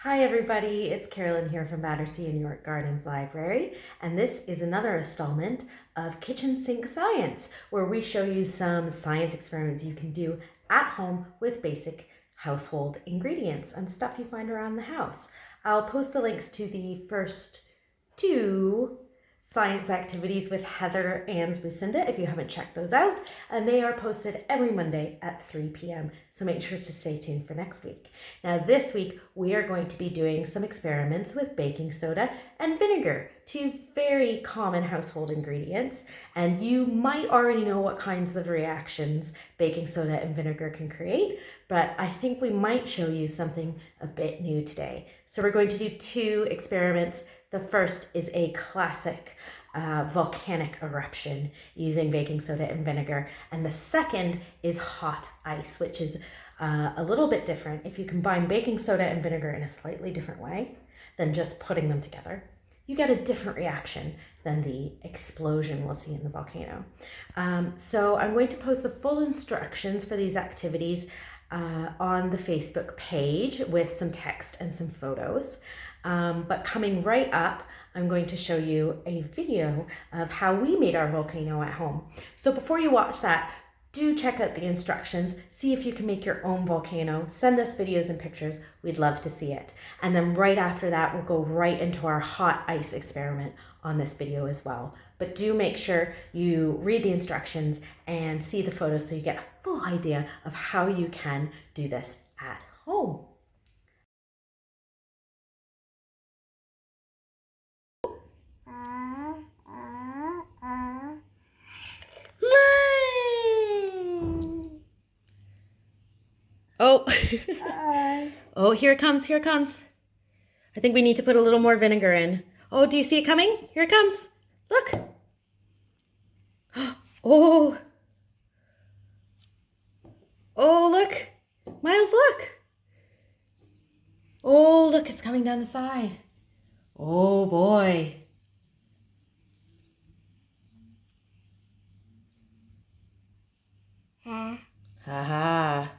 Hi everybody, it's Carolyn here from Battersea and York Gardens Library, and this is another installment of Kitchen Sink Science, where we show you some science experiments you can do at home with basic household ingredients and stuff you find around the house. I'll post the links to the first two science activities with Heather and Lucinda if you haven't checked those out, and they are posted every Monday at 3 p.m. so make sure to stay tuned for next week. Now this week we are going to be doing some experiments with baking soda and vinegar, two very common household ingredients, and you might already know what kinds of reactions baking soda and vinegar can create, but I think we might show you something a bit new today. So we're going to do two experiments. The first is a classic volcanic eruption using baking soda and vinegar. And the second is hot ice, which is a little bit different. If you combine baking soda and vinegar in a slightly different way than just putting them together, you get a different reaction than the explosion we'll see in the volcano. So I'm going to post the full instructions for these activities on the Facebook page with some text and some photos. But coming right up, I'm going to show you a video of how we made our volcano at home. So before you watch that, do check out the instructions, see if you can make your own volcano, send us videos and pictures, we'd love to see it. And then right after that, we'll go right into our hot ice experiment on this video as well. But do make sure you read the instructions and see the photos so you get a full idea of how you can do this at home. Oh, oh, here it comes, here it comes. I think we need to put a little more vinegar in. Oh, do you see it coming? Here it comes. Look. Oh. Oh, look. Miles, look. Oh, look, it's coming down the side. Oh, boy. Ha ha.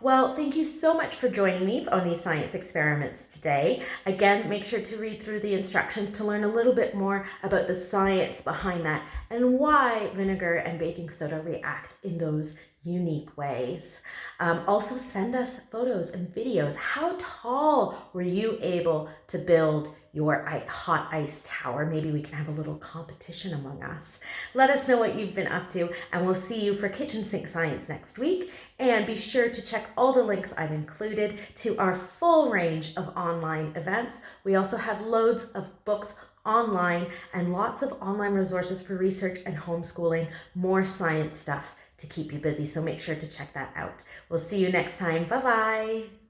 Well, thank you so much for joining me on these science experiments today. Again, make sure to read through the instructions to learn a little bit more about the science behind that and why vinegar and baking soda react in those unique ways. Also send us photos and videos. How tall were you able to build your hot ice tower? Maybe we can have a little competition among us. Let us know what you've been up to, and we'll see you for Kitchen Sink Science next week. And be sure to check all the links I've included to our full range of online events. We also have loads of books online and lots of online resources for research and homeschooling, more science stuff to keep you busy. So make sure to check that out. We'll see you next time. Bye-bye.